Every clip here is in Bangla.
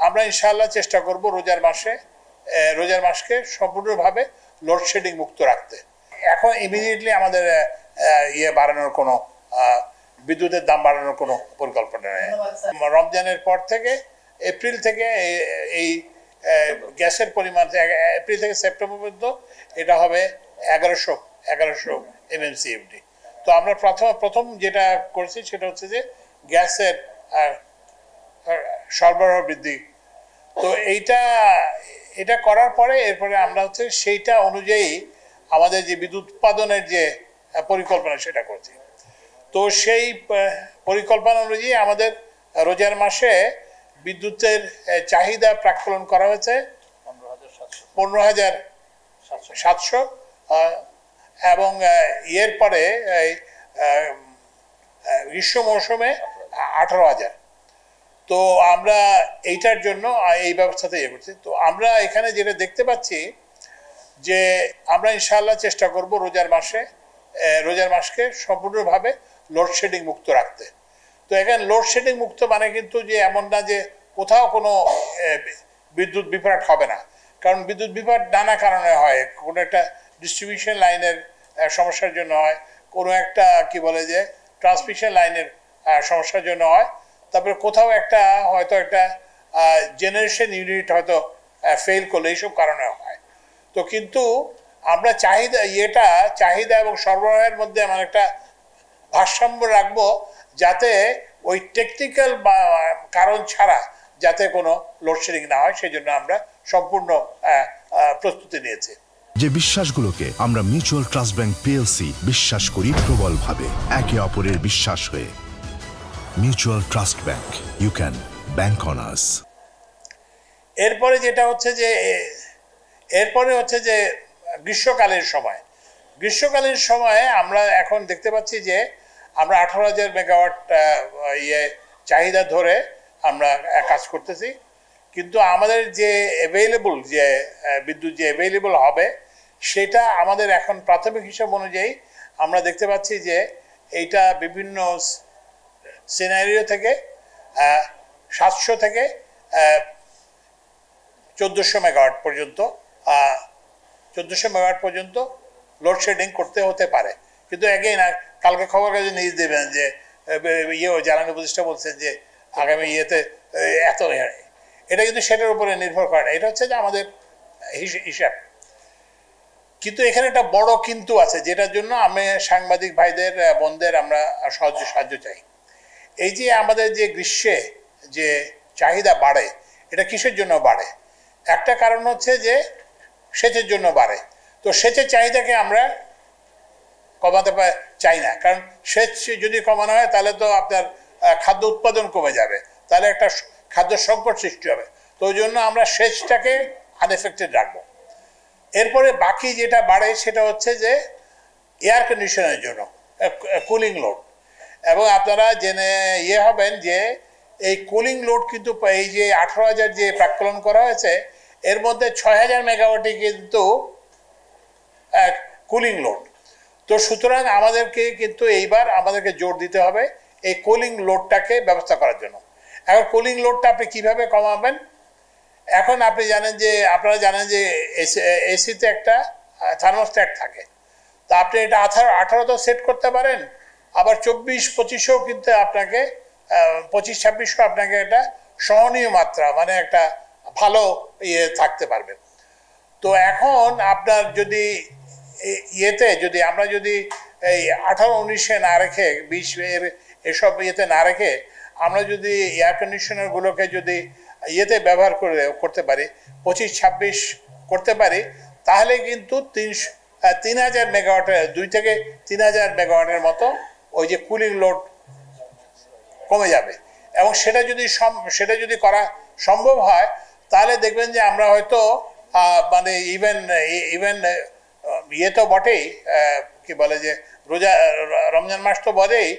আমরা ইনশাআল্লাহ চেষ্টা করব রোজার মাসকে সম্পূর্ণভাবে লোডশেডিং মুক্ত রাখতে। এখন ইমিডিয়েটলি আমাদের বাড়ানোর কোনো বিদ্যুতের দাম বাড়ানোর কোনো পরিকল্পনা নেই। রমজানের পর থেকে এপ্রিল থেকে এই গ্যাসের পরিমাণ এপ্রিল থেকে সেপ্টেম্বর পর্যন্ত এটা হবে 1100 MMCFD। তো আমরা প্রথম যেটা করছি সেটা হচ্ছে যে গ্যাসের সরবরাহ বৃদ্ধি। তো এটা করার পরে এরপরে আমরা হচ্ছে সেইটা অনুযায়ী আমাদের যে বিদ্যুৎ উৎপাদনের যে পরিকল্পনা সেটা করছি। তো সেই পরিকল্পনা অনুযায়ী আমাদের রোজার মাসে বিদ্যুতের চাহিদা প্রাক্কলন করা হয়েছে 15,700 এবং এর পরে গ্রীষ্ম মৌসুমে 18,000। তো আমরা এইটার জন্য এই ব্যবস্থাতে করছি। তো আমরা এখানে যেটা দেখতে পাচ্ছি যে আমরা ইনশাআল্লাহ চেষ্টা করব রোজার মাসকে সম্পূর্ণভাবে লোডশেডিং মুক্ত রাখতে। তো এখানে লোডশেডিং মুক্ত মানে কিন্তু যে এমন না যে কোথাও কোনো বিদ্যুৎ বিভ্রাট হবে না, কারণ বিদ্যুৎ বিভ্রাট নানা কারণে হয়। কোনো একটা ডিস্ট্রিবিউশন লাইনের সমস্যার জন্য হয়, কোনো একটা যে ট্রান্সমিশন লাইনের সমস্যার জন্য হয়, তারপরে কোথাও হয়তো একটা জেনারেশন ইউনিট হয়তো ফেল করলে এইসব কারণে হয়। তো কিন্তু আমরা চাহিদা এবং সরবরাহের মধ্যে এমন একটা ভারসাম্য রাখবো যাতে ওই টেকনিক্যাল কারণ ছাড়া যাতে কোনো লোডশেডিং না হয়, সেই জন্য আমরা সম্পূর্ণ প্রস্তুতি নিয়েছি। যে বিশ্বাসগুলোকে আমরা মিউচুয়াল ট্রাস্ট ব্যাংক পিএলসি বিশ্বাস করি প্রবলভাবে, একে অপরের বিশ্বাস হয়ে। Mutual trust bank, you can bank on us. এরপরে হচ্ছে যে গ্রীষ্মকালীন সময়ে আমরা এখন দেখতে পাচ্ছি যে আমরা 18,000 মেগাওয়াট চাহিদা ধরে আমরা কাজ করতেছি। কিন্তু আমাদের যে বিদ্যুৎ অ্যাভেলেবল হবে সেটা আমাদের এখন প্রাথমিক হিসাব অনুযায়ী আমরা দেখতে পাচ্ছি যে এইটা বিভিন্ন সিনারিও থেকে 700 থেকে 1400 মেগাওয়াট পর্যন্ত লোডশেডিং করতে হতে পারে। কিন্তু কালকে খবর কাগজে নিউজ দেবেন যে জ্বালানি উপদেষ্টা বলছেন যে আগামী এত, এটা কিন্তু সেটার উপরে নির্ভর করে না, এটা হচ্ছে যে আমাদের হিসাব। কিন্তু এখানে একটা বড় কিন্তু আছে, যেটার জন্য আমি সাংবাদিক ভাইদের বোনদের আমরা সাহায্য চাই। এই যে আমাদের যে গ্রীষ্মে যে চাহিদা বাড়ে, এটা কিসের জন্য বাড়ে? একটা কারণ হচ্ছে যে সেচের জন্য বাড়ে। তো সেচের চাহিদাকে আমরা কমাতে চাই না, কারণ সেচ যদি কমানো হয় তাহলে তো আপনার খাদ্য উৎপাদন কমে যাবে, তাহলে একটা খাদ্য সংকট সৃষ্টি হবে। তো ওই জন্য আমরা সেচটাকে আনএফেক্টেড রাখবো। এরপরে বাকি যেটা বাড়ে সেটা হচ্ছে যে এয়ার কন্ডিশনের জন্য কুলিং লোড। এবং আপনারা জেনে হবেন যে এই কুলিং লোড কিন্তু এই যে 18,000 যে প্রাক্কলন করা হয়েছে এর মধ্যে 6,000 মেগাওয়াটই কিন্তু কুলিং লোড। তো সুতরাং আমাদেরকে জোর দিতে হবে এই কুলিং লোডটাকে ব্যবস্থা করার জন্য। এখন কুলিং লোডটা আপনি কিভাবে কমাবেন? এখন আপনারা জানেন যে এসিতে একটা থার্মোস্ট্যাট থাকে। তো আপনি এটা 18 সেট করতে পারেন, আবার 24-25 কিন্তু আপনাকে 25-26 আপনাকে একটা সহনীয় মাত্রা, মানে একটা ভালো থাকতে পারবে। তো এখন আপনার যদি আমরা যদি এই 18-19 না রেখে 20 এসব না রেখে আমরা যদি এয়ার কন্ডিশনারগুলোকে যদি ব্যবহার করতে পারি, 25-26 করতে পারি, তাহলে কিন্তু 3,000 মেগাওয়াটের 2 থেকে 3,000 মেগাওয়াটের মতো ওই যে কুলিং লোড কমে যাবে। এবং সেটা যদি করা সম্ভব হয় তাহলে দেখবেন যে আমরা হয়তো মানে ইভেন তো বটেই, যে রমজান মাস তো বটেই,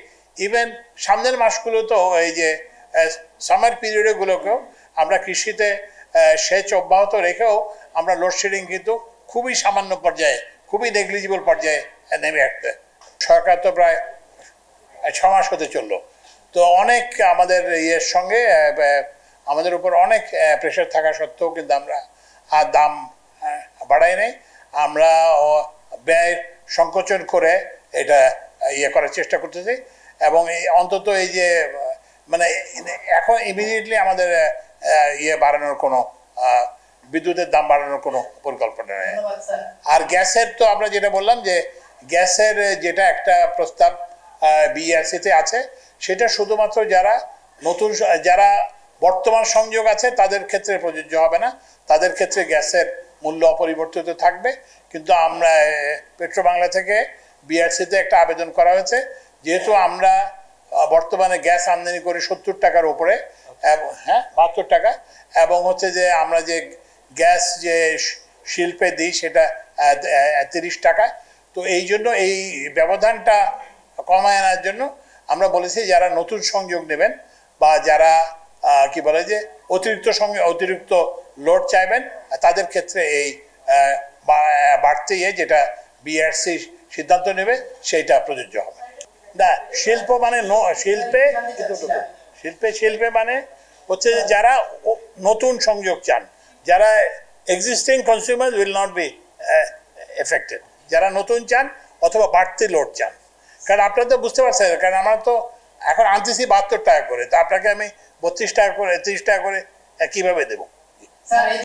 ইভেন সামনের মাসগুলো তো এই যে সামার পিরিয়ডগুলোকেও আমরা কৃষিতে সেচ অব্যাহত রেখেও আমরা লোডশেডিং কিন্তু খুবই সামান্য পর্যায়ে, খুবই নেগলিজিবল পর্যায়ে নেমে আসতে। সরকার তো প্রায় 6 মাস হতে চললো। তো অনেক আমাদের সঙ্গে আমাদের উপর অনেক প্রেশার থাকা সত্ত্বেও কিন্তু আমরা আর দাম বাড়াই নাই। আমরা ব্যয় সংকোচন করে এটা করার চেষ্টা করতেছি এবং অন্তত এই যে মানে এখন ইমিডিয়েটলি আমাদের বাড়ানোর কোনো বিদ্যুতের দাম বাড়ানোর কোনো পরিকল্পনা নেই। আর গ্যাসের তো আমরা যেটা বললাম যে গ্যাসের যেটা একটা প্রস্তাব বিইআরসিতে আছে সেটা শুধুমাত্র যারা বর্তমান সংযোগ আছে তাদের ক্ষেত্রে প্রযোজ্য হবে না, তাদের ক্ষেত্রে গ্যাসের মূল্য অপরিবর্তিত থাকবে। কিন্তু আমরা পেট্রোবাংলা থেকে বিইআরসিতে একটা আবেদন করা হয়েছে, যেহেতু আমরা বর্তমানে গ্যাস আমদানি করি 70 টাকার উপরে, হ্যাঁ 72 টাকা, এবং হচ্ছে যে আমরা যে গ্যাস যে শিল্পে দিই সেটা 30 টাকা। তো এই জন্য এই ব্যবধানটা কমায় আনার জন্য আমরা বলেছি যারা নতুন সংযোগ নেবেন বা যারা কি বলে যে অতিরিক্ত লোড চাইবেন তাদের ক্ষেত্রে এই বাড়তি যেটা বিইআরসি সিদ্ধান্ত নেবে সেইটা প্রযোজ্য হবে না। শিল্প মানে শিল্পে মানে হচ্ছে যে যারা নতুন সংযোগ চান, যারা existing consumer will not be affected, যারা নতুন চান অথবা বাড়তি লোড চান। কারণ আপনারা তো বুঝতে পারছেন, কারণ আমরা তো এখন আনতেছি 72 টাকা করে, তো আপনাকে আমি 32 টাকা করে 30 টাকা করে কিভাবে দেবো?